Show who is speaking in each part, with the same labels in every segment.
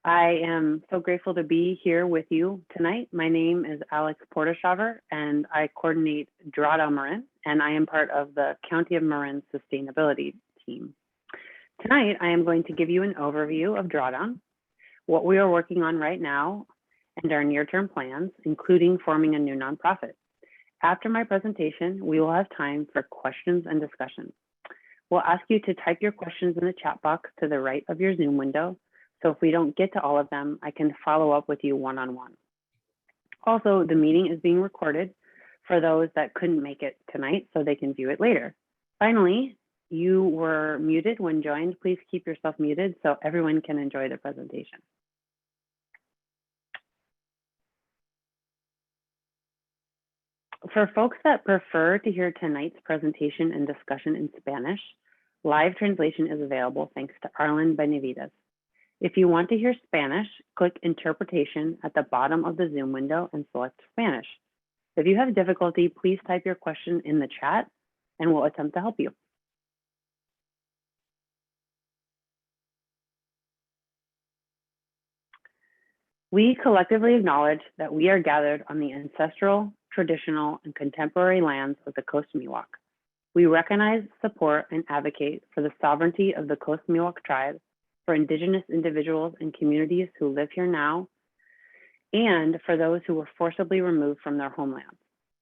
Speaker 1: I am so grateful to be here with you tonight. My name is Alex Portashaver, and I coordinate DRADA Marin, and I am part of the County of Marin Sustainability team. Tonight, I am going to give you an overview of Drawdown, what we are working on right now, and our near-term plans, including forming a new nonprofit. After my presentation, we will have time for questions and discussion. We'll ask you to type your questions in the chat box to the right of your Zoom window. So if we don't get to all of them, I can follow up with you one-on-one. Also, the meeting is being recorded for those that couldn't make it tonight so they can view it later. Finally, you were muted when joined. Please keep yourself muted so everyone can enjoy the presentation. For folks that prefer to hear tonight's presentation and discussion in Spanish, live translation is available thanks to Arlen Benavides. If you want to hear Spanish, click Interpretation at the bottom of the Zoom window and select Spanish. If you have difficulty, please type your question in the chat and we'll attempt to help you. We collectively acknowledge that we are gathered on the ancestral, traditional, and contemporary lands of the Coast Miwok. We recognize, support, and advocate for the sovereignty of the Coast Miwok tribe, for Indigenous individuals and communities who live here now, and for those who were forcibly removed from their homelands.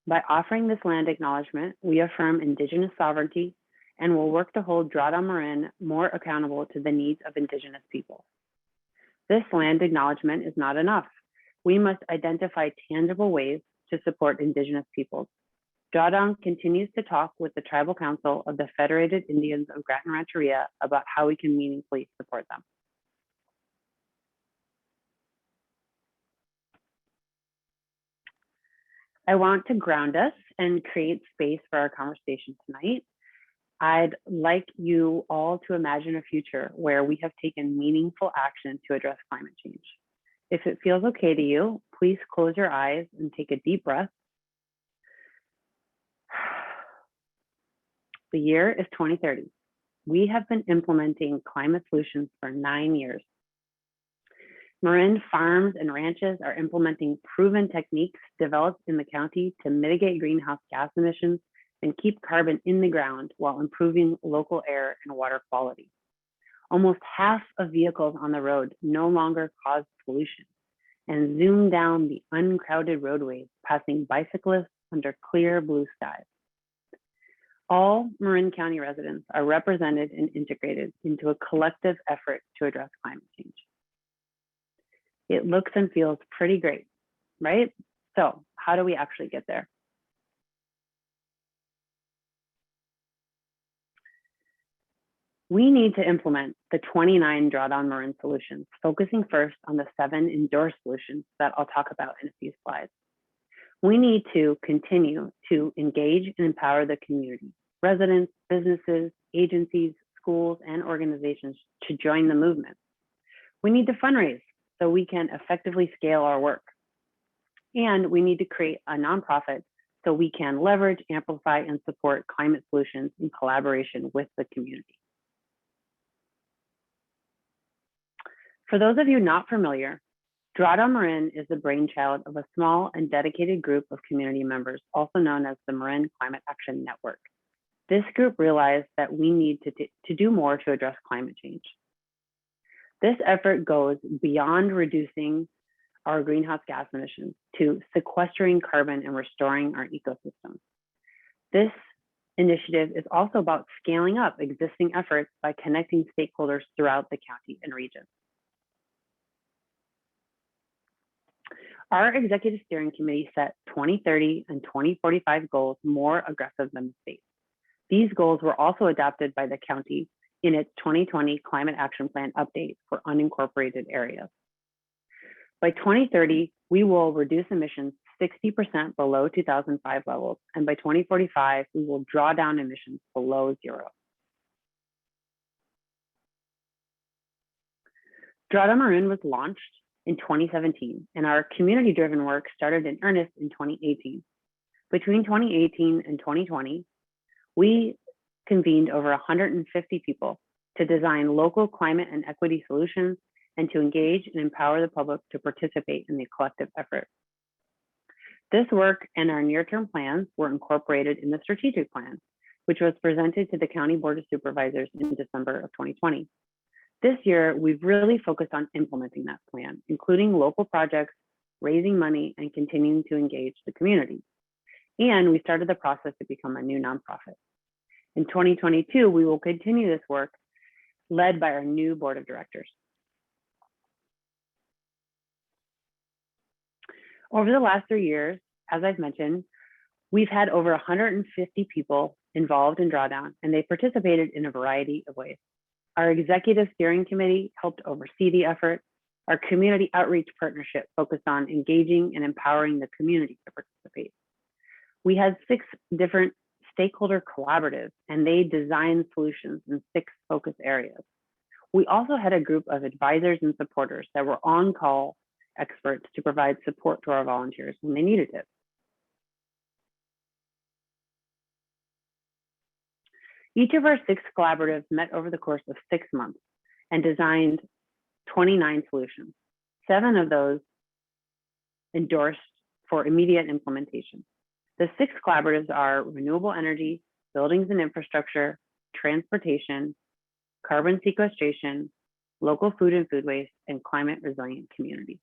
Speaker 1: By offering this land acknowledgement, we affirm Indigenous sovereignty and will work to hold DRADA Marin more accountable to the needs of Indigenous people. This land acknowledgement is not enough. We must identify tangible ways to support Indigenous peoples. Drawdown continues to talk with the Tribal Council of the Federated Indians of Grattan Rancheria about how we can meaningfully support them. I want to ground us and create space for our conversation tonight. I'd like you all to imagine a future where we have taken meaningful action to address climate change. If it feels okay to you, please close your eyes and take a deep breath. The year is 2030. We have been implementing climate solutions for 9 years. Marin farms and ranches are implementing proven techniques developed in the county to mitigate greenhouse gas emissions and keep carbon in the ground while improving local air and water quality. Almost half of vehicles on the road no longer cause pollution, and zoom down the uncrowded roadways, passing bicyclists under clear blue skies. All Marin County residents are represented and integrated into a collective effort to address climate change. It looks and feels pretty great, right? So how do we actually get there? We need to implement the 29 Drawdown Marin solutions, focusing first on the 7 endorsed solutions that I'll talk about in a few slides. We need to continue to engage and empower the community, residents, businesses, agencies, schools, and organizations to join the movement. We need to fundraise so we can effectively scale our work. And we need to create a nonprofit so we can leverage, amplify, and support climate solutions in collaboration with the community. For those of you not familiar, DRADA Marin is the brainchild of a small and dedicated group of community members, also known as the Marin Climate Action Network. This group realized that we need to do more to address climate change. This effort goes beyond reducing our greenhouse gas emissions to sequestering carbon and restoring our ecosystems. This initiative is also about scaling up existing efforts by connecting stakeholders throughout the county and region. Our executive steering committee set 2030 and 2045 goals more aggressive than the state. These goals were also adopted by the county in its 2020 Climate Action Plan update for unincorporated areas. By 2030, we will reduce emissions 60% below 2005 levels, and by 2045, we will draw down emissions below zero. DRADA Marin was launched in 2017, and our community-driven work started in earnest in 2018. Between 2018 and 2020, we convened over 150 people to design local climate and equity solutions and to engage and empower the public to participate in the collective effort. This work and our near-term plans were incorporated in the strategic plan, which was presented to the County Board of Supervisors in December of 2020. This year, we've really focused on implementing that plan, including local projects, raising money, and continuing to engage the community. And we started the process to become a new nonprofit. In 2022, we will continue this work led by our new board of directors. Over the last 3 years, as I've mentioned, we've had over 150 people involved in Drawdown, and they participated in a variety of ways. Our executive steering committee helped oversee the effort. Our community outreach partnership focused on engaging and empowering the community to participate. We had 6 different stakeholder collaboratives, and they designed solutions in 6 focus areas. We also had a group of advisors and supporters that were on-call experts to provide support to our volunteers when they needed it. Each of our 6 collaboratives met over the course of 6 months and designed 29 solutions. 7 of those endorsed for immediate implementation. The 6 collaboratives are renewable energy, buildings and infrastructure, transportation, carbon sequestration, local food and food waste, and climate resilient communities.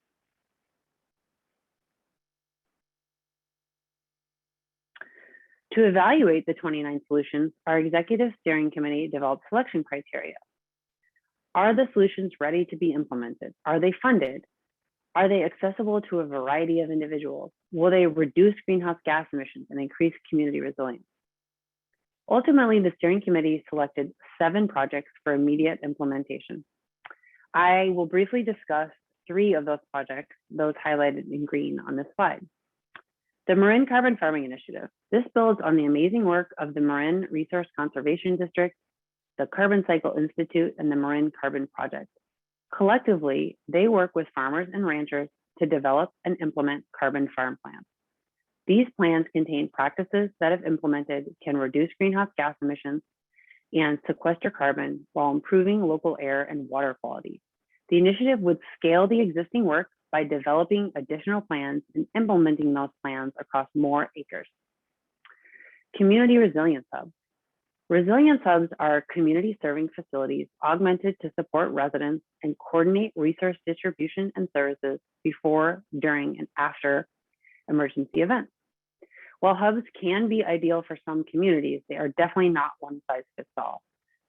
Speaker 1: To evaluate the 29 solutions, our executive steering committee developed selection criteria. Are the solutions ready to be implemented? Are they funded? Are they accessible to a variety of individuals? Will they reduce greenhouse gas emissions and increase community resilience? Ultimately, the steering committee selected 7 projects for immediate implementation. I will briefly discuss 3 of those projects, those highlighted in green on this slide. The Marin Carbon Farming Initiative. This builds on the amazing work of the Marin Resource Conservation District, the Carbon Cycle Institute, and the Marin Carbon Project. Collectively, they work with farmers and ranchers to develop and implement carbon farm plans. These plans contain practices that, if implemented, can reduce greenhouse gas emissions and sequester carbon while improving local air and water quality. The initiative would scale the existing work by developing additional plans and implementing those plans across more acres. Community Resilience Hubs. Resilience hubs are community serving facilities augmented to support residents and coordinate resource distribution and services before, during, and after emergency events. While hubs can be ideal for some communities, they are definitely not one size fits all.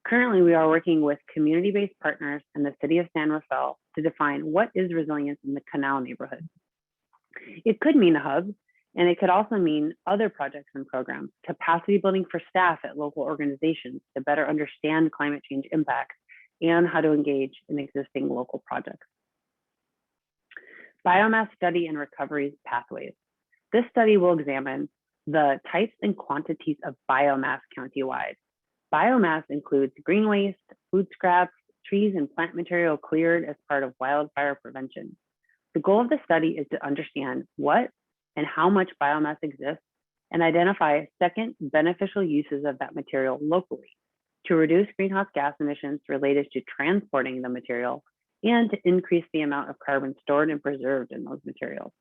Speaker 1: Currently, we are working with community-based partners in the city of San Rafael to define what is resilience in the Canal neighborhood. It could mean a hub, and it could also mean other projects and programs, capacity building for staff at local organizations to better understand climate change impacts and how to engage in existing local projects. Biomass study and recovery pathways. This study will examine the types and quantities of biomass countywide. Biomass includes green waste, food scraps, trees and plant material cleared as part of wildfire prevention. The goal of the study is to understand what and how much biomass exists and identify second beneficial uses of that material locally to reduce greenhouse gas emissions related to transporting the material and to increase the amount of carbon stored and preserved in those materials.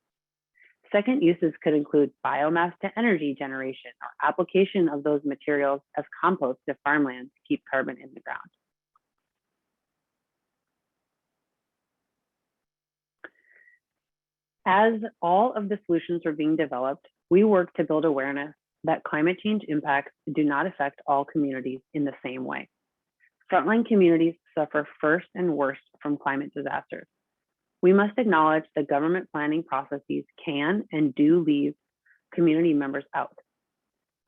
Speaker 1: Second uses could include biomass to energy generation or application of those materials as compost to farmland to keep carbon in the ground. As all of the solutions were being developed, we worked to build awareness that climate change impacts do not affect all communities in the same way. Frontline communities suffer first and worst from climate disasters. We must acknowledge that government planning processes can and do leave community members out.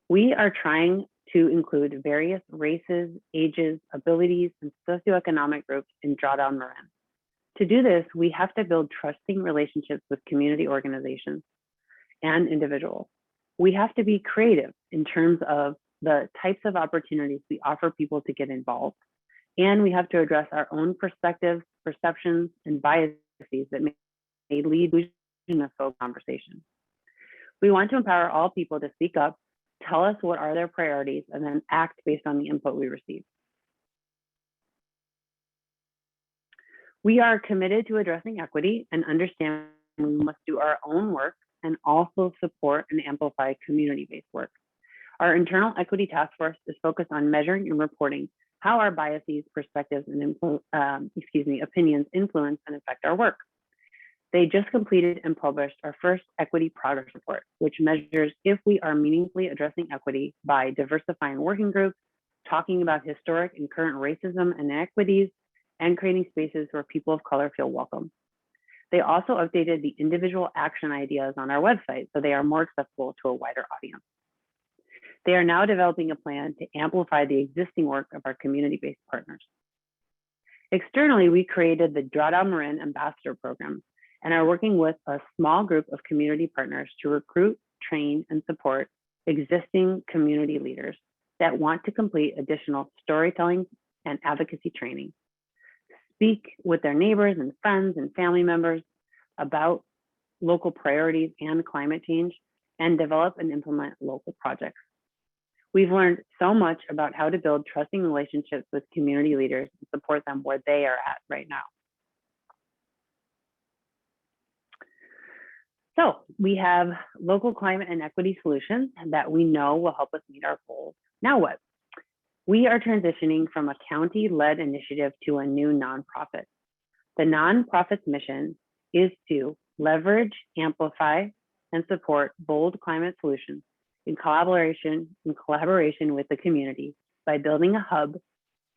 Speaker 1: We are trying to include various races, ages, abilities, and socioeconomic groups in Drawdown Marin. To do this, we have to build trusting relationships with community organizations and individuals. We have to be creative in terms of the types of opportunities we offer people to get involved. And we have to address our own perspectives, perceptions, and biases that may lead to xenophobic conversations. We want to empower all people to speak up, tell us what are their priorities, and then act based on the input we receive. We are committed to addressing equity and understand we must do our own work and also support and amplify community-based work. Our internal equity task force is focused on measuring and reporting how our biases, perspectives, and opinions influence and affect our work. They just completed and published our first equity progress report, which measures if we are meaningfully addressing equity by diversifying working groups, talking about historic and current racism and inequities, and creating spaces where people of color feel welcome. They also updated the individual action ideas on our website so they are more accessible to a wider audience. They are now developing a plan to amplify the existing work of our community-based partners. Externally, we created the DRADA Marin Ambassador Program and are working with a small group of community partners to recruit, train, and support existing community leaders that want to complete additional storytelling and advocacy training, speak with their neighbors and friends and family members about local priorities and climate change, and develop and implement local projects. We've learned so much about how to build trusting relationships with community leaders and support them where they are at right now. So we have local climate and equity solutions that we know will help us meet our goals. Now what? We are transitioning from a county-led initiative to a new nonprofit. The nonprofit's mission is to leverage, amplify, and support bold climate solutions in collaboration with the community by building a hub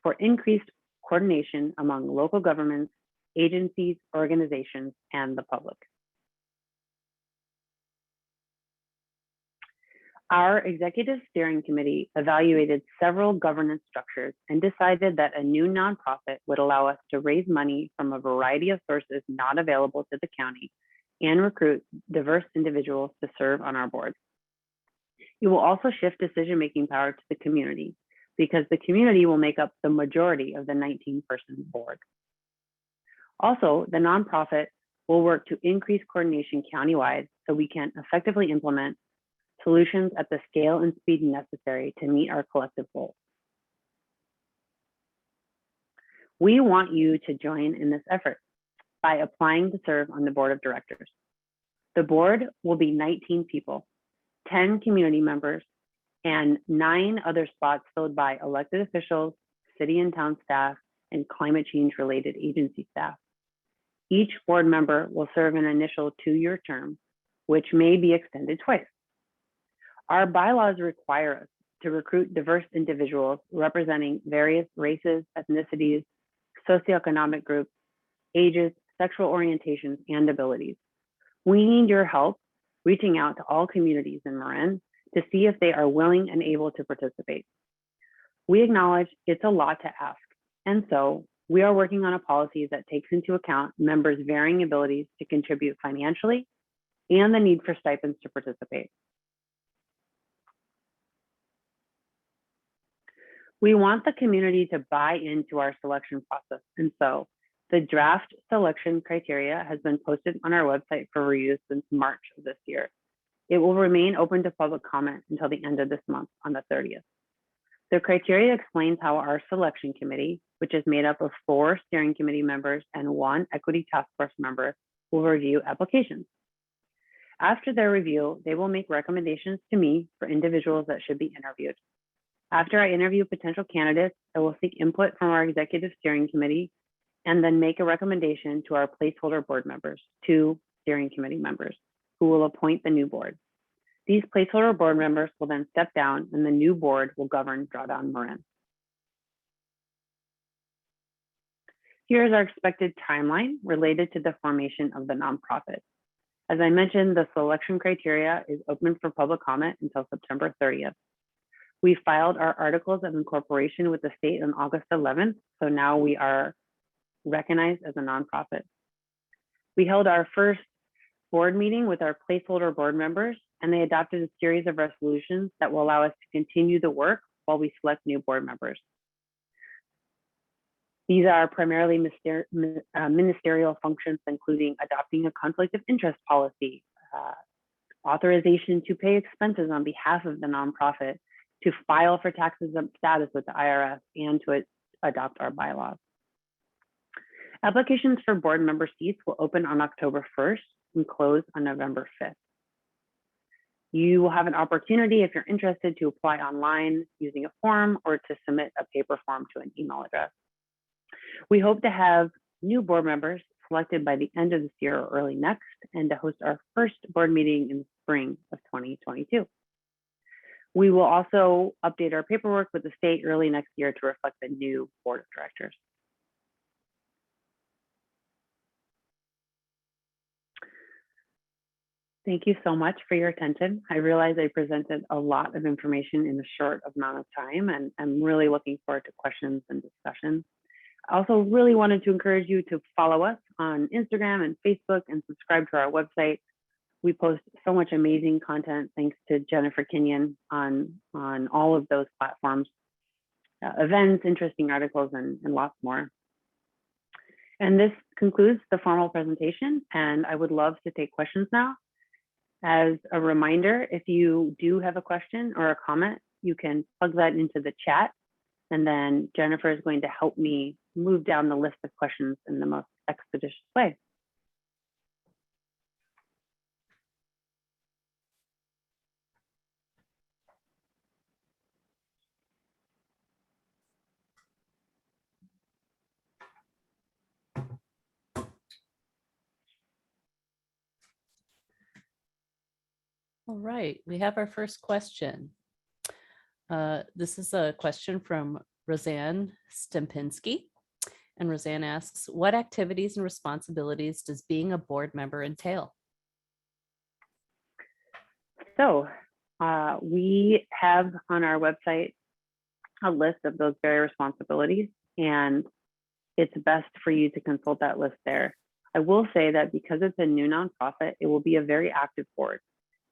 Speaker 1: for increased coordination among local governments, agencies, organizations, and the public. Our executive steering committee evaluated several governance structures and decided that a new nonprofit would allow us to raise money from a variety of sources not available to the county and recruit diverse individuals to serve on our board. It will also shift decision-making power to the community because the community will make up the majority of the 19-person board. Also, the nonprofit will work to increase coordination countywide so we can effectively implement solutions at the scale and speed necessary to meet our collective goals. We want you to join in this effort by applying to serve on the board of directors. The board will be 19 people, 10 community members, and 9 other spots filled by elected officials, city and town staff, and climate change related agency staff. Each board member will serve an initial 2-year term, which may be extended twice. Our bylaws require us to recruit diverse individuals representing various races, ethnicities, socioeconomic groups, ages, sexual orientations, and abilities. We need your help reaching out to all communities in Marin to see if they are willing and able to participate. We acknowledge it's a lot to ask, and so we are working on a policy that takes into account members' varying abilities to contribute financially and the need for stipends to participate. We want the community to buy into our selection process, and so the draft selection criteria has been posted on our website for reuse since March of this year. It will remain open to public comment until the end of this month on the 30th. The criteria explains how our selection committee, which is made up of 4 steering committee members and 1 equity task force member, will review applications. After their review, they will make recommendations to me for individuals that should be interviewed. After I interview potential candidates, I will seek input from our executive steering committee and then make a recommendation to our placeholder board members, 2 steering committee members, who will appoint the new board. These placeholder board members will then step down and the new board will govern Drawdown Marin. Here's our expected timeline related to the formation of the nonprofit. As I mentioned, the selection criteria is open for public comment until September 30th. We filed our articles of incorporation with the state on August 11th, so now we are recognized as a nonprofit. We held our first board meeting with our placeholder board members, and they adopted a series of resolutions that will allow us to continue the work while we select new board members. These are primarily ministerial functions, including adopting a conflict of interest policy, authorization to pay expenses on behalf of the nonprofit, to file for tax exempt status with the IRS, and to adopt our bylaws. Applications for board member seats will open on October 1st and close on November 5th. You will have an opportunity, if you're interested, to apply online using a form or to submit a paper form to an email address. We hope to have new board members selected by the end of this year or early next, and to host our first board meeting in the spring of 2022. We will also update our paperwork with the state early next year to reflect the new board of directors. Thank you so much for your attention. I realize I presented a lot of information in a short amount of time, and I'm really looking forward to questions and discussions. I also really wanted to encourage you to follow us on Instagram and Facebook and subscribe to our website. We post so much amazing content thanks to Jennifer Kenyon on all of those platforms, events, interesting articles, and lots more. And this concludes the formal presentation, and I would love to take questions now. As a reminder, if you do have a question or a comment, you can plug that into the chat, and then Jennifer is going to help me move down the list of questions in the most expeditious way.
Speaker 2: All right, we have our first question. This is a question from Roseanne Stempinski. And Roseanne asks, what activities and responsibilities does being a board member entail?
Speaker 1: So we have on our website a list of those very responsibilities, and it's best for you to consult that list there. I will say that because it's a new nonprofit, it will be a very active board,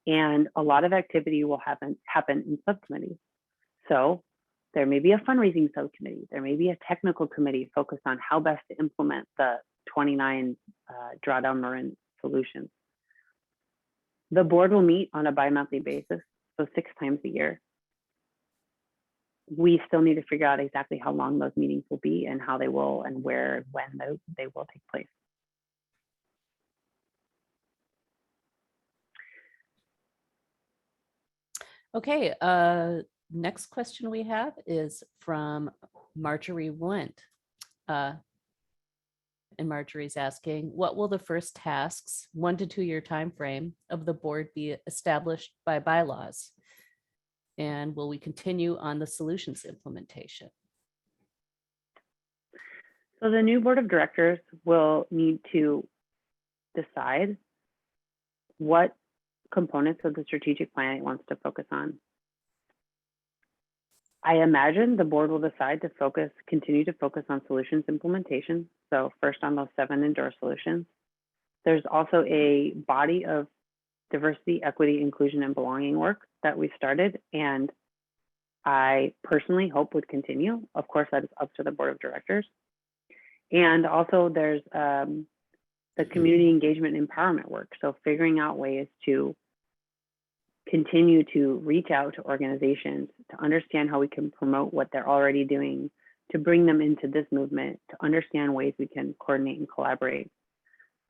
Speaker 1: and a lot of activity will happen in subcommittees. So there may be a fundraising subcommittee, there may be a technical committee focused on how best to implement the 29 Drawdown Marin solutions. The board will meet on a bi-monthly basis, so 6 times a year. We still need to figure out exactly how long those meetings will be and how they will and where and when they will take place.
Speaker 2: Okay, next question we have is from Marjorie Went. And Marjorie's asking, what will the first tasks, 1 to 2 year time frame of the board be established by bylaws? And will we continue on the solutions implementation?
Speaker 1: So the new board of directors will need to decide what components of the strategic plan it wants to focus on. I imagine the board will decide to continue to focus on solutions implementation. So first on those 7 endorsed solutions. There's also a body of diversity, equity, inclusion, and belonging work that we started, and I personally hope would continue. Of course, that is up to the board of directors. And also there's the community engagement and empowerment work. So figuring out ways to continue to reach out to organizations to understand how we can promote what they're already doing, to bring them into this movement, to understand ways we can coordinate and collaborate.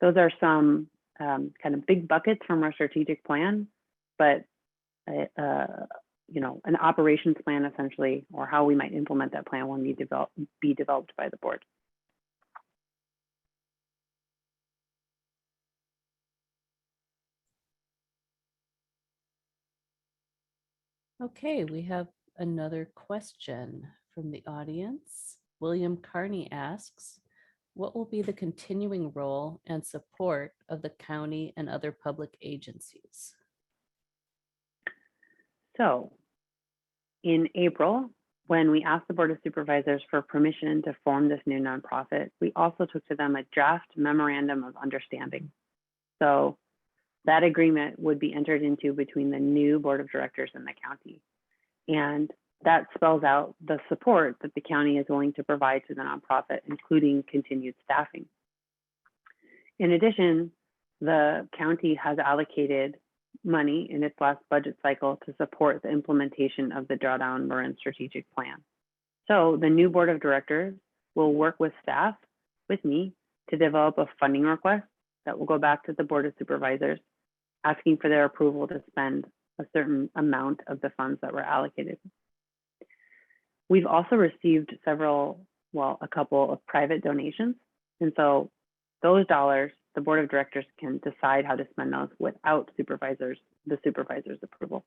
Speaker 1: Those are some kind of big buckets from our strategic plan, but you know, an operations plan essentially, or how we might implement that plan will need to be developed by the board.
Speaker 2: Okay, we have another question from the audience. William Carney asks, what will be the continuing role and support of the county and other public agencies?
Speaker 1: So in April, when we asked the Board of Supervisors for permission to form this new nonprofit, we also took to them a draft memorandum of understanding. So that agreement would be entered into between the new board of directors and the county. And that spells out the support that the county is willing to provide to the nonprofit, including continued staffing. In addition, the county has allocated money in its last budget cycle to support the implementation of the Drawdown Marin Strategic Plan. So the new board of directors will work with staff, with me, to develop a funding request that will go back to the Board of Supervisors, asking for their approval to spend a certain amount of the funds that were allocated. We've also received a couple of private donations. And so those dollars, the Board of Directors can decide how to spend those without the supervisor's approval.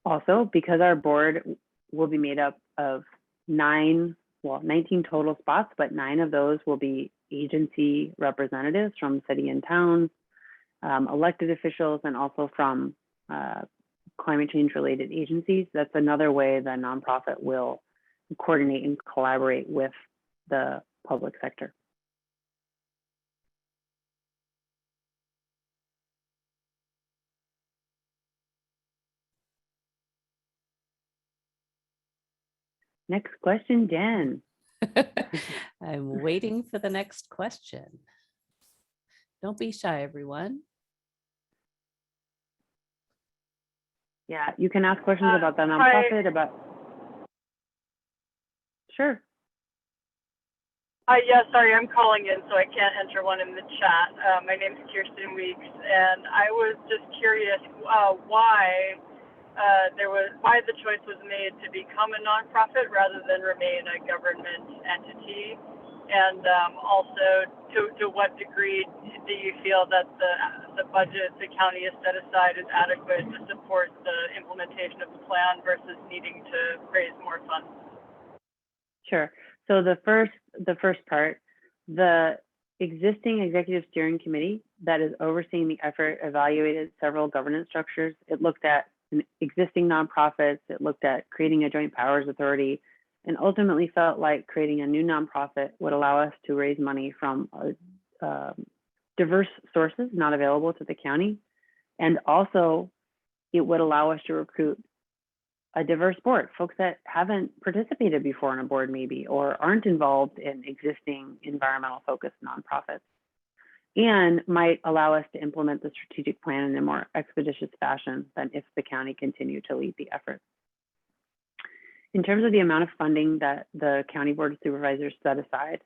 Speaker 1: Also, because our board will be made up of 19 total spots, but 9 of those will be agency representatives from city and towns, elected officials, and also from climate change related agencies. That's another way the nonprofit will coordinate and collaborate with the public sector. Next question, Jen.
Speaker 2: I'm waiting for the next question. Don't be shy, everyone.
Speaker 1: Yeah, you can ask questions about the nonprofit, Sure.
Speaker 3: Yeah, sorry, I'm calling in, so I can't enter one in the chat. My name is Kirsten Weeks, and I was just curious why the choice was made to become a nonprofit rather than remain a government entity, and also to what degree do you feel that the budget the county has set aside is adequate to support the implementation of the plan versus needing to raise more funds?
Speaker 1: Sure. So the first part, the existing executive steering committee that is overseeing the effort evaluated several governance structures. It looked at existing nonprofits, it looked at creating a joint powers authority, and ultimately felt like creating a new nonprofit would allow us to raise money from diverse sources not available to the county. And also it would allow us to recruit a diverse board, folks that haven't participated before on a board maybe, or aren't involved in existing environmental focused nonprofits, and might allow us to implement the strategic plan in a more expeditious fashion than if the county continued to lead the effort. In terms of the amount of funding that the County Board of Supervisors set aside,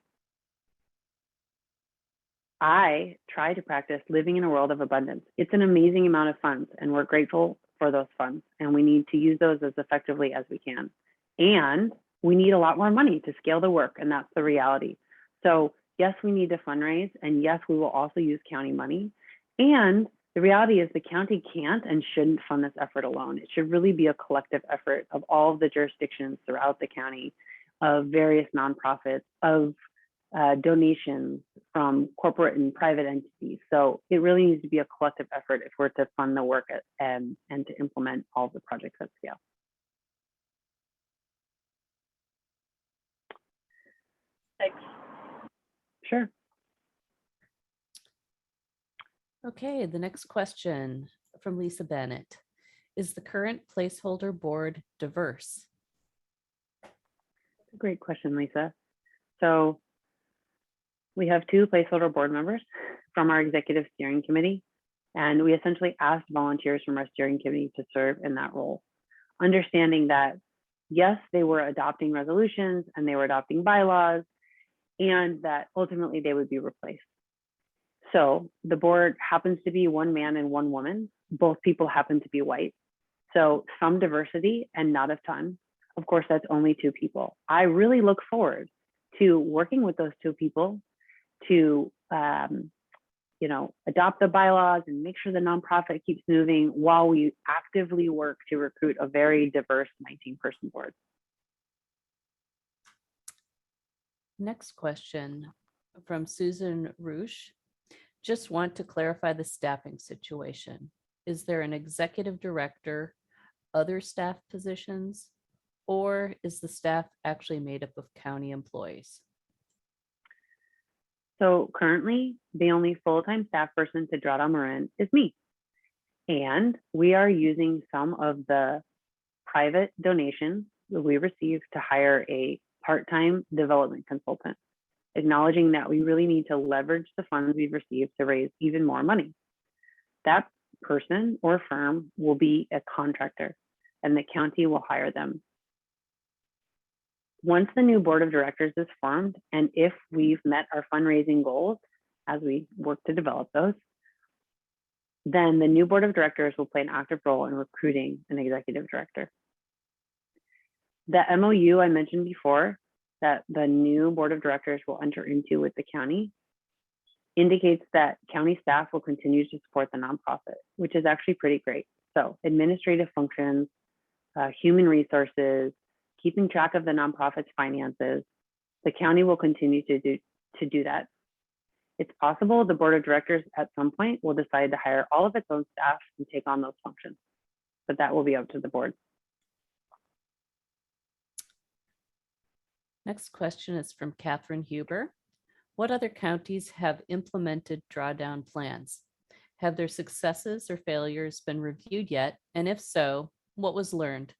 Speaker 1: I try to practice living in a world of abundance. It's an amazing amount of funds, and we're grateful for those funds, and we need to use those as effectively as we can. And we need a lot more money to scale the work, and that's the reality. So yes, we need to fundraise, and yes, we will also use county money. And the reality is the county can't and shouldn't fund this effort alone. It should really be a collective effort of all of the jurisdictions throughout the county, of various nonprofits, of donations from corporate and private entities. So it really needs to be a collective effort if we're to fund the work and to implement all the projects at scale.
Speaker 3: Thanks.
Speaker 1: Sure.
Speaker 2: Okay, the next question from Lisa Bennett. Is the current placeholder board diverse?
Speaker 1: Great question, Lisa. So we have 2 placeholder board members from our executive steering committee, and we essentially asked volunteers from our steering committee to serve in that role, understanding that, yes, they were adopting resolutions and they were adopting bylaws, and that ultimately they would be replaced. So the board happens to be 1 man and 1 woman. Both people happen to be white. So some diversity and not a ton. Of course, that's only 2 people. I really look forward to working with those 2 people to adopt the bylaws and make sure the nonprofit keeps moving while we actively work to recruit a very diverse 19-person board.
Speaker 2: Next question from Susan Roosh. Just want to clarify the staffing situation. Is there an executive director, other staff positions, or is the staff actually made up of county employees?
Speaker 1: So currently, the only full-time staff person to Drawdown Marin is me. And we are using some of the private donations that we received to hire a part-time development consultant, acknowledging that we really need to leverage the funds we've received to raise even more money. That person or firm will be a contractor, and the county will hire them. Once the new board of directors is formed, and if we've met our fundraising goals as we work to develop those, then the new board of directors will play an active role in recruiting an executive director. The MOU I mentioned before that the new board of directors will enter into with the county indicates that county staff will continue to support the nonprofit, which is actually pretty great. So administrative functions, human resources, keeping track of the nonprofit's finances, the county will continue to do that. It's possible the board of directors at some point will decide to hire all of its own staff and take on those functions, but that will be up to the board.
Speaker 2: Next question is from Catherine Huber. What other counties have implemented drawdown plans? Have their successes or failures been reviewed yet? And if so, what was learned?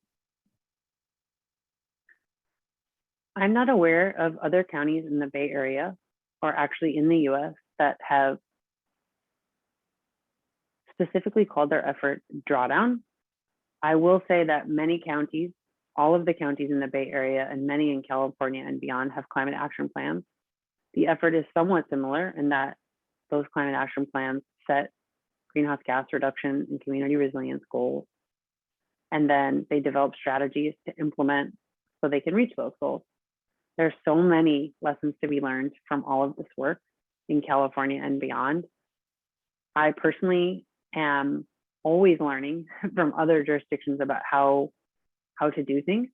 Speaker 1: I'm not aware of other counties in the Bay Area or actually in the US that have specifically called their effort Drawdown. I will say that many counties, all of the counties in the Bay Area and many in California and beyond have climate action plans. The effort is somewhat similar in that those climate action plans set greenhouse gas reduction and community resilience goals, and then they develop strategies to implement so they can reach those goals. There's so many lessons to be learned from all of this work in California and beyond. I personally am always learning from other jurisdictions about how to do things.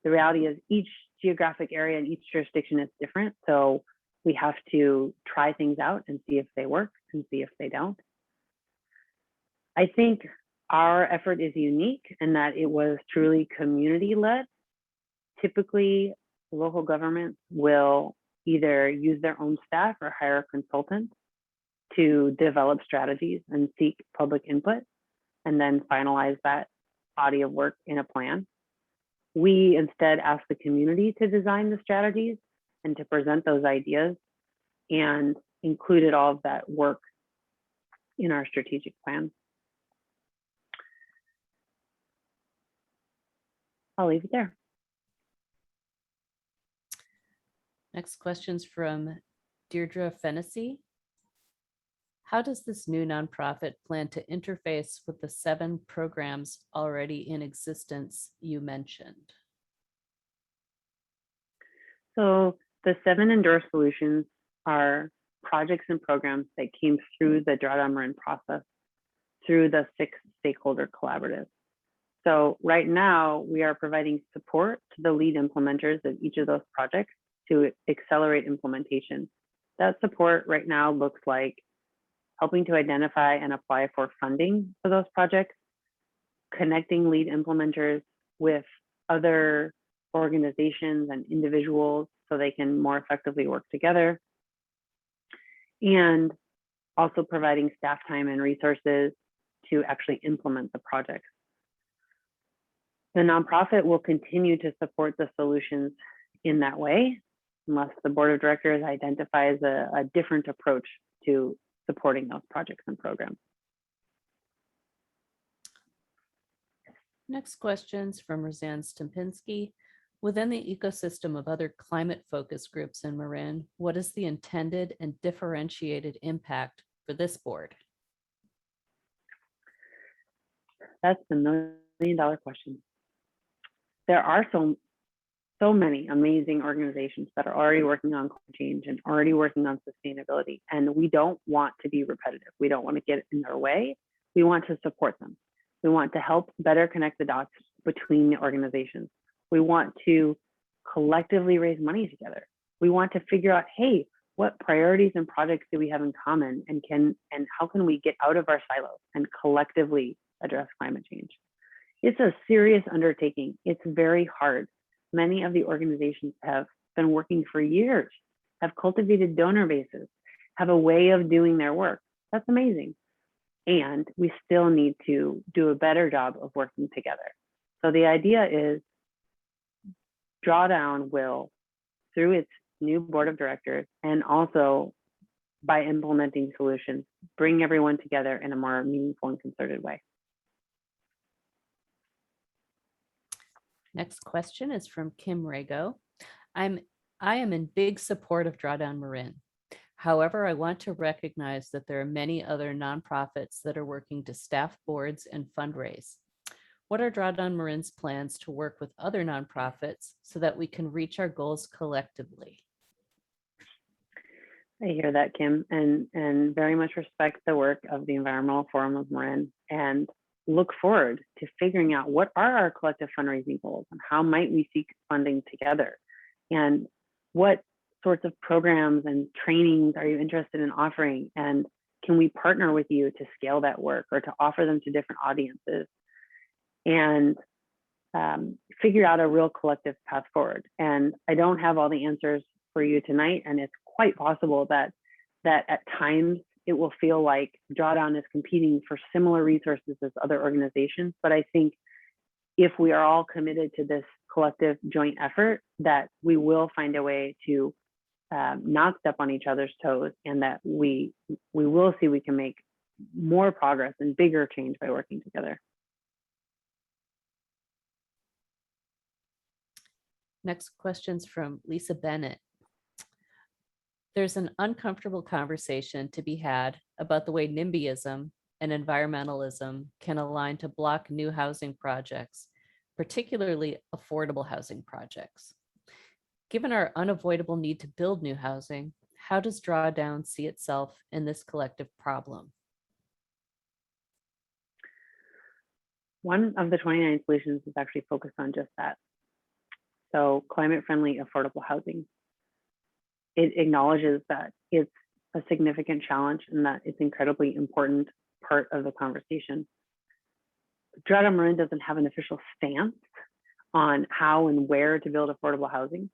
Speaker 1: The reality is each geographic area and each jurisdiction is different. So we have to try things out and see if they work and see if they don't. I think our effort is unique in that it was truly community-led. Typically, local governments will either use their own staff or hire a consultant to develop strategies and seek public input, and then finalize that body of work in a plan. We instead ask the community to design the strategies and to present those ideas, and included all of that work in our strategic plan. I'll leave it there.
Speaker 2: Next question's from Deirdre Fennessy. How does this new nonprofit plan to interface with the 7 programs already in existence you mentioned?
Speaker 1: So the 7 endorsed solutions are projects and programs that came through the DRADA Marin process through the 6 stakeholder collaborative. So right now we are providing support to the lead implementers of each of those projects to accelerate implementation. That support right now looks like helping to identify and apply for funding for those projects, connecting lead implementers with other organizations and individuals so they can more effectively work together, and also providing staff time and resources to actually implement the projects. The nonprofit will continue to support the solutions in that way, unless the board of directors identifies a different approach to supporting those projects and programs.
Speaker 2: Next question's from Roseanne Stempinski. Within the ecosystem of other climate focus groups in Marin, what is the intended and differentiated impact for this board?
Speaker 1: That's the $1 million question. There are so many amazing organizations that are already working on climate change and already working on sustainability. And we don't want to be repetitive. We don't want to get in their way. We want to support them. We want to help better connect the dots between the organizations. We want to collectively raise money together. We want to figure out, hey, what priorities and projects do we have in common, and how can we get out of our silos and collectively address climate change? It's a serious undertaking. It's very hard. Many of the organizations have been working for years, have cultivated donor bases, have a way of doing their work. That's amazing. And we still need to do a better job of working together. So the idea is Drawdown will, through its new board of directors, and also by implementing solutions, bring everyone together in a more meaningful and concerted way.
Speaker 2: Next question is from Kim Rago. I am in big support of Drawdown Marin. However, I want to recognize that there are many other nonprofits that are working to staff boards and fundraise. What are Drawdown Marin's plans to work with other nonprofits so that we can reach our goals collectively?
Speaker 1: I hear that, Kim, and very much respect the work of the Environmental Forum of Marin and look forward to figuring out what are our collective fundraising goals and how might we seek funding together, and what sorts of programs and trainings are you interested in offering, and can we partner with you to scale that work or to offer them to different audiences, and figure out a real collective path forward. And I don't have all the answers for you tonight, and it's quite possible that at times it will feel like Drawdown is competing for similar resources as other organizations. But I think if we are all committed to this collective joint effort, that we will find a way to not step on each other's toes, and that we will see we can make more progress and bigger change by working together.
Speaker 2: Next question's from Lisa Bennett. There's an uncomfortable conversation to be had about the way NIMBYism and environmentalism can align to block new housing projects, particularly affordable housing projects. Given our unavoidable need to build new housing, how does Drawdown see itself in this collective problem?
Speaker 1: One of the 29 solutions is actually focused on just that. So climate-friendly affordable housing. It acknowledges that it's a significant challenge and that it's incredibly important part of the conversation. DRADA Marin doesn't have an official stance on how and where to build affordable housing.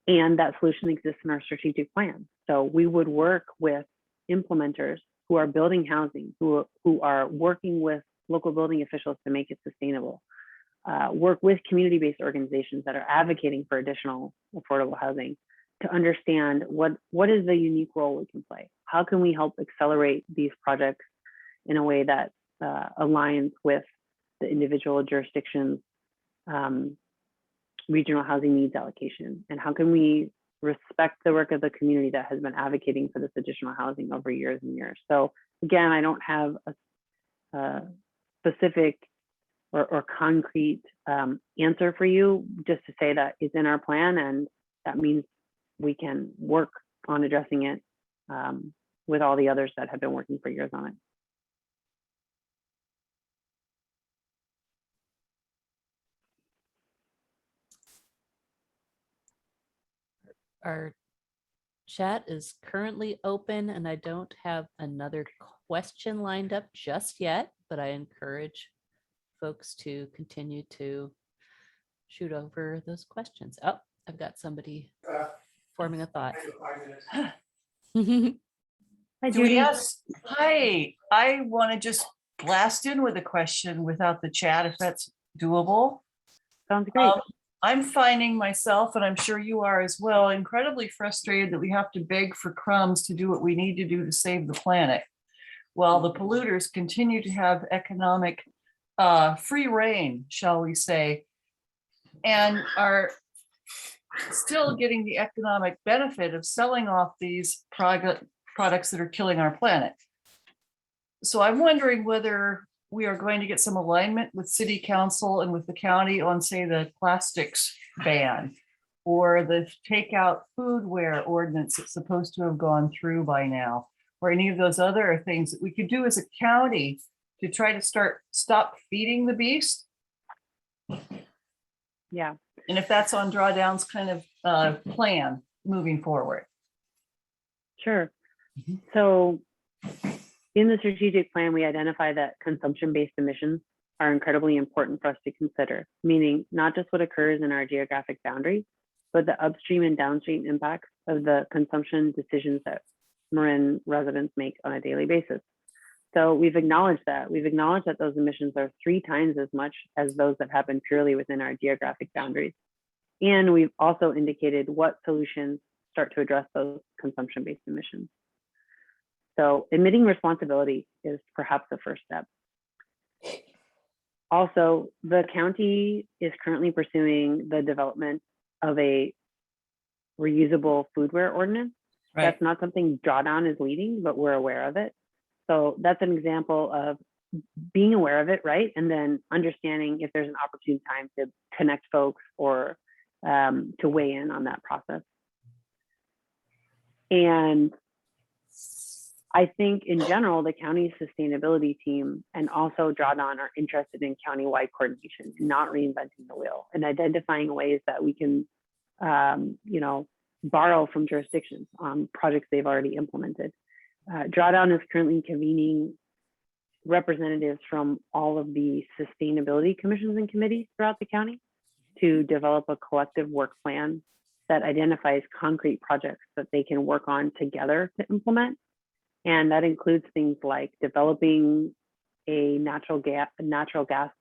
Speaker 1: And that solution exists in our strategic plan. So we would work with implementers who are building housing, who are working with local building officials to make it sustainable, work with community-based organizations that are advocating for additional affordable housing, to understand what is the unique role we can play. How can we help accelerate these projects in a way that aligns with the individual jurisdictions' regional housing needs allocation? And how can we respect the work of the community that has been advocating for this additional housing over years and years? So again, I don't have a specific or concrete answer for you, just to say that it's in our plan, and that means we can work on addressing it with all the others that have been working for years on it.
Speaker 2: Our chat is currently open, and I don't have another question lined up just yet, but I encourage folks to continue to shoot over those questions. Oh, I've got somebody forming a thought.
Speaker 1: Hi,
Speaker 4: Do
Speaker 1: Judy.
Speaker 4: yes. Hi, I want to just blast in with a question without the chat, if that's doable.
Speaker 1: Sounds great.
Speaker 4: I'm finding myself, and I'm sure you are as well, incredibly frustrated that we have to beg for crumbs to do what we need to do to save the planet, while the polluters continue to have economic free reign, shall we say, and are still getting the economic benefit of selling off these products that are killing our planet. So I'm wondering whether we are going to get some alignment with city council and with the county on, say, the plastics ban or the takeout foodware ordinance that's supposed to have gone through by now, or any of those other things that we could do as a county to try to stop feeding the beast.
Speaker 1: Yeah.
Speaker 4: And if that's on Drawdown's kind of plan moving forward.
Speaker 1: Sure. So in the strategic plan, we identify that consumption-based emissions are incredibly important for us to consider, meaning not just what occurs in our geographic boundary, but the upstream and downstream impacts of the consumption decisions that Marin residents make on a daily basis. So we've acknowledged that. We've acknowledged that those emissions are 3 times as much as those that happen purely within our geographic boundaries. And we've also indicated what solutions start to address those consumption-based emissions. So admitting responsibility is perhaps the first step. Also, the county is currently pursuing the development of a reusable foodware ordinance.
Speaker 4: Right.
Speaker 1: That's not something Drawdown is leading, but we're aware of it. So that's an example of being aware of it, right? And then understanding if there's an opportune time to connect folks or to weigh in on that process. And I think in general, the county sustainability team and also Drawdown are interested in countywide coordination and not reinventing the wheel and identifying ways that we can, you know, borrow from jurisdictions on projects they've already implemented. Drawdown is currently convening representatives from all of the sustainability commissions and committees throughout the county to develop a collective work plan that identifies concrete projects that they can work on together to implement. And that includes things like developing a natural gas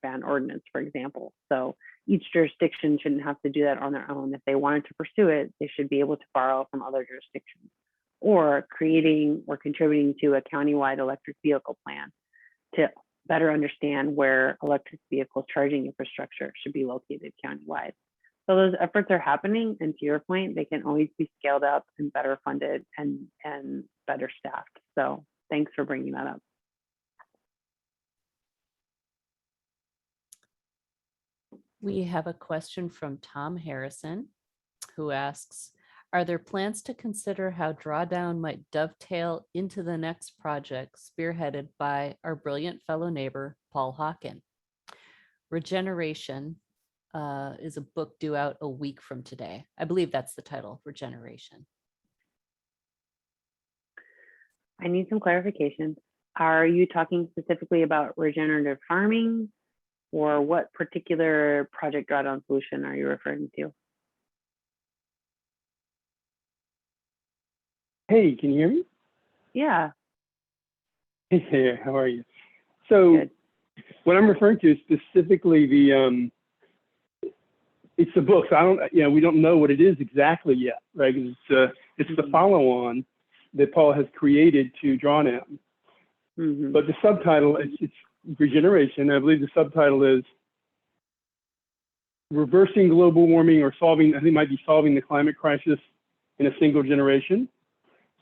Speaker 1: ban ordinance, for example. So each jurisdiction shouldn't have to do that on their own. If they wanted to pursue it, they should be able to borrow from other jurisdictions, or creating or contributing to a countywide electric vehicle plan to better understand where electric vehicle charging infrastructure should be located countywide. So those efforts are happening, and to your point, they can always be scaled up and better funded and better staffed. So thanks for bringing that up.
Speaker 2: We have a question from Tom Harrison, who asks, are there plans to consider how Drawdown might dovetail into the next project spearheaded by our brilliant fellow neighbor, Paul Hawkins? Regeneration is a book due out a week from today. I believe that's the title, Regeneration.
Speaker 1: I need some clarification. Are you talking specifically about regenerative farming, or what particular project Drawdown solution are you referring to?
Speaker 5: Hey, can you hear me?
Speaker 1: Yeah.
Speaker 5: Hey, how are you? So
Speaker 1: Good.
Speaker 5: What I'm referring to is specifically it's the book. So I don't, you know, we don't know what it is exactly yet, right? It's the follow-on that Paul has created to Drawdown.
Speaker 1: Mm-hmm.
Speaker 5: But the subtitle, it's Regeneration. I believe the subtitle is Reversing Global Warming, or solving, I think it might be solving the climate crisis in a single generation.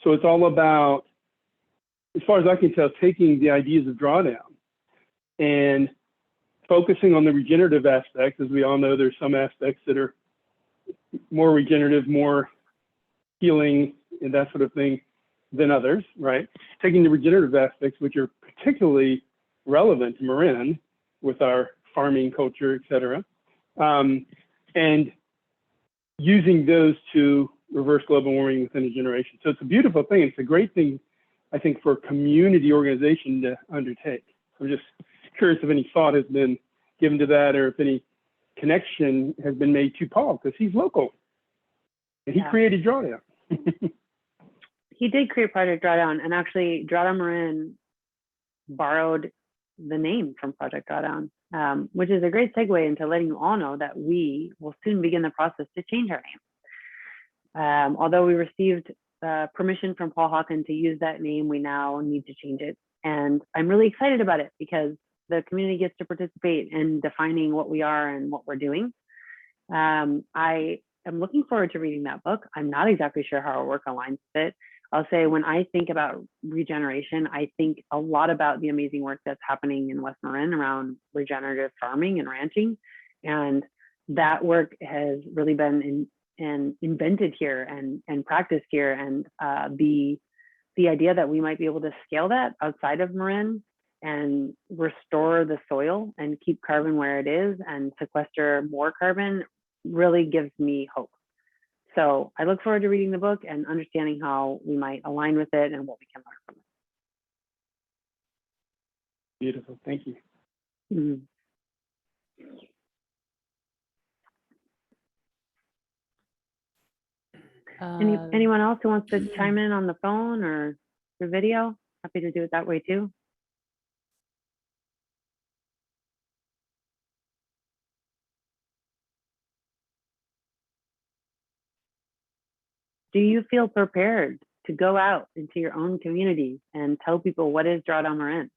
Speaker 5: So it's all about, as far as I can tell, taking the ideas of Drawdown and focusing on the regenerative aspects. As we all know, there's some aspects that are more regenerative, more healing, and that sort of thing than others, right? Taking the regenerative aspects, which are particularly relevant to Marin with our farming culture, et cetera, and using those to reverse global warming within a generation. So it's a beautiful thing. It's a great thing, I think, for a community organization to undertake. I'm just curious if any thought has been given to that, or if any connection has been made to Paul, because he's local and he created Drawdown.
Speaker 1: He did create Project Drawdown, and actually DRADA Marin borrowed the name from Project Drawdown, which is a great segue into letting you all know that we will soon begin the process to change our name. Although we received permission from Paul Hawkins to use that name, we now need to change it. And I'm really excited about it because the community gets to participate in defining what we are and what we're doing. I am looking forward to reading that book. I'm not exactly sure how our work aligns with it. I'll say when I think about regeneration, I think a lot about the amazing work that's happening in West Marin around regenerative farming and ranching. And that work has really been invented here and practiced here. And the idea that we might be able to scale that outside of Marin and restore the soil and keep carbon where it is and sequester more carbon really gives me hope. So I look forward to reading the book and understanding how we might align with it and what we can learn from it.
Speaker 5: Beautiful, thank you.
Speaker 1: Mm-hmm. Anyone else who wants to chime in on the phone or the video? Happy to do it that way too. Do you feel prepared to go out into your own community and tell people what is Drawdown Marin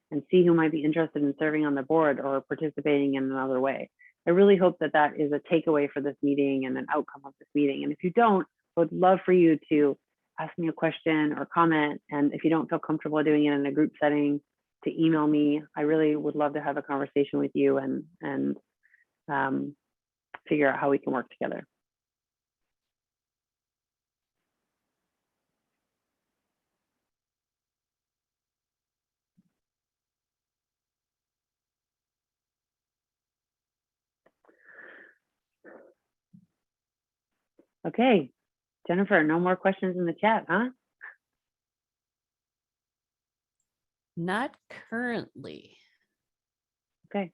Speaker 1: and see who might be interested in serving on the board or participating in another way? I really hope that that is a takeaway for this meeting and an outcome of this meeting. And if you don't, I would love for you to ask me a question or comment. And if you don't feel comfortable doing it in a group setting, to email me. I really would love to have a conversation with you and figure out how we can work together. Okay, Jennifer, no more questions in the chat, huh?
Speaker 2: Not currently.
Speaker 1: Okay.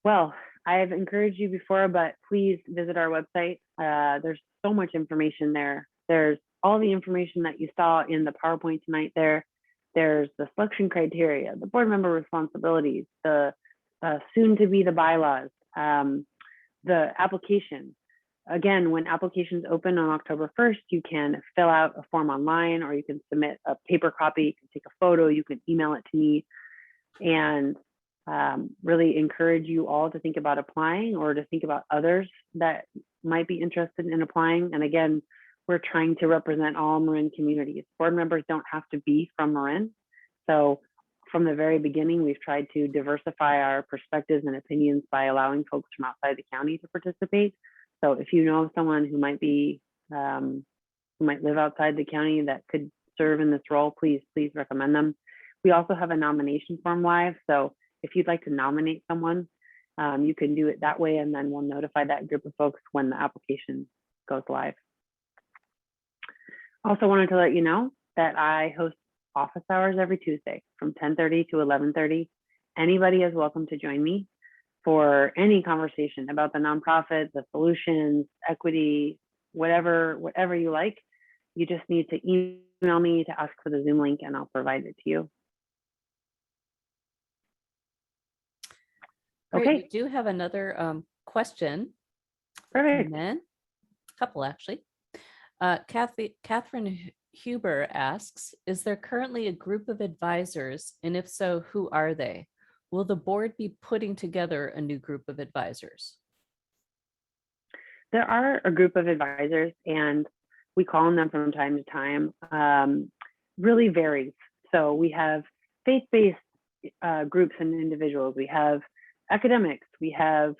Speaker 1: Well, I've encouraged you before, but please visit our website. There's so much information there. There's all the information that you saw in the PowerPoint tonight there. There's the selection criteria, the board member responsibilities, the soon to be the bylaws, the application. Again, when applications open on October 1st, you can fill out a form online, or you can submit a paper copy, you can take a photo, you can email it to me, and really encourage you all to think about applying or to think about others that might be interested in applying. And again, we're trying to represent all Marin communities. Board members don't have to be from Marin. So from the very beginning, we've tried to diversify our perspectives and opinions by allowing folks from outside the county to participate. So if you know of someone who might be, who might live outside the county that could serve in this role, please recommend them. We also have a nomination form live. So if you'd like to nominate someone, you can do it that way, and then we'll notify that group of folks when the application goes live. Also wanted to let you know that I host office hours every Tuesday from 10:30 to 11:30. Anybody is welcome to join me for any conversation about the nonprofit, the solutions, equity, whatever you like. You just need to email me to ask for the Zoom link, and I'll provide it to you.
Speaker 2: Great.
Speaker 1: Okay.
Speaker 2: We do have another question.
Speaker 1: Perfect.
Speaker 2: And then a couple actually. Catherine Huber asks, is there currently a group of advisors? And if so, who are they? Will the board be putting together a new group of advisors?
Speaker 1: There are a group of advisors, and we call on them from time to time. Really varies. So we have faith-based groups and individuals. We have academics. We have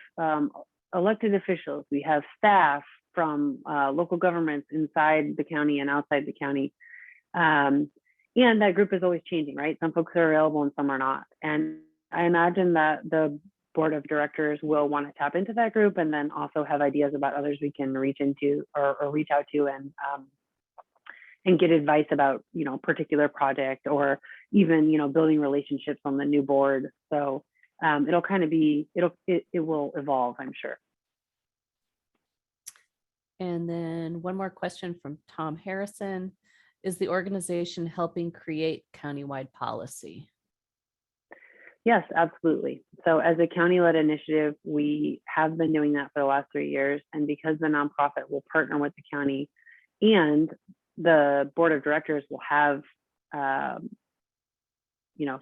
Speaker 1: elected officials. We have staff from local governments inside the county and outside the county. And that group is always changing, right? Some folks are available and some are not. And I imagine that the board of directors will want to tap into that group, and then also have ideas about others we can reach into or reach out to and get advice about, particular project, or even, building relationships on the new board. So it'll kind of be, it will evolve, I'm sure.
Speaker 2: And then one more question from Tom Harrison. Is the organization helping create countywide policy?
Speaker 1: Yes, absolutely. So as a county-led initiative, we have been doing that for the last 3 years. And because the nonprofit will partner with the county, and the board of directors will have,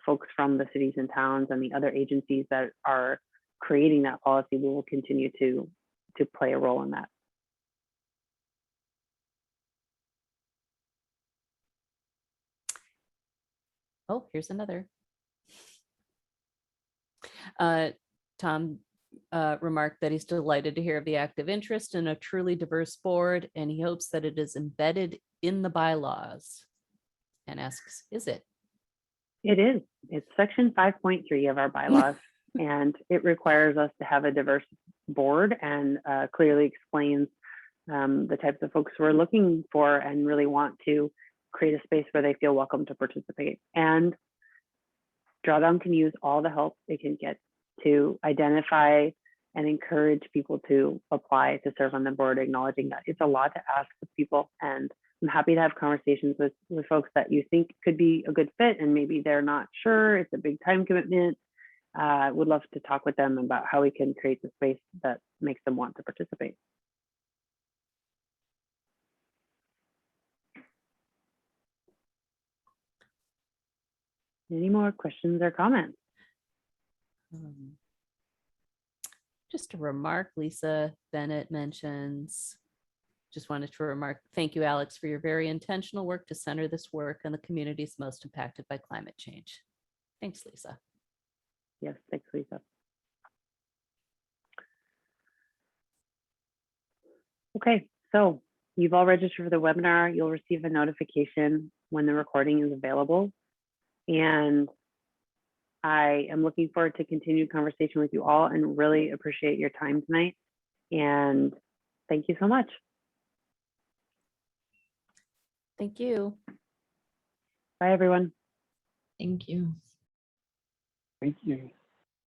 Speaker 1: folks from the cities and towns and the other agencies that are creating that policy, we will continue to play a role in that.
Speaker 2: Oh, here's another. Tom remarked that he's delighted to hear of the active interest in a truly diverse board, and he hopes that it is embedded in the bylaws, and asks, is it?
Speaker 1: It is. It's section 5.3 of our bylaws, and it requires us to have a diverse board, and clearly explains the types of folks we're looking for and really want to create a space where they feel welcome to participate. And Drawdown can use all the help they can get to identify and encourage people to apply to serve on the board, acknowledging that it's a lot to ask of people. And I'm happy to have conversations with folks that you think could be a good fit, and maybe they're not sure, it's a big time commitment. Would love to talk with them about how we can create the space that makes them want to participate. Any more questions or comments?
Speaker 2: Just a remark, Lisa Bennett mentions just wanted to remark, thank you, Alex, for your very intentional work to center this work on the communities most impacted by climate change. Thanks, Lisa.
Speaker 1: Yes, thanks, Lisa. Okay, so you've all registered for the webinar. You'll receive a notification when the recording is available. And I am looking forward to continued conversation with you all and really appreciate your time tonight. And thank you so much.
Speaker 2: Thank you.
Speaker 1: Bye, everyone.
Speaker 6: Thank you.
Speaker 5: Thank you.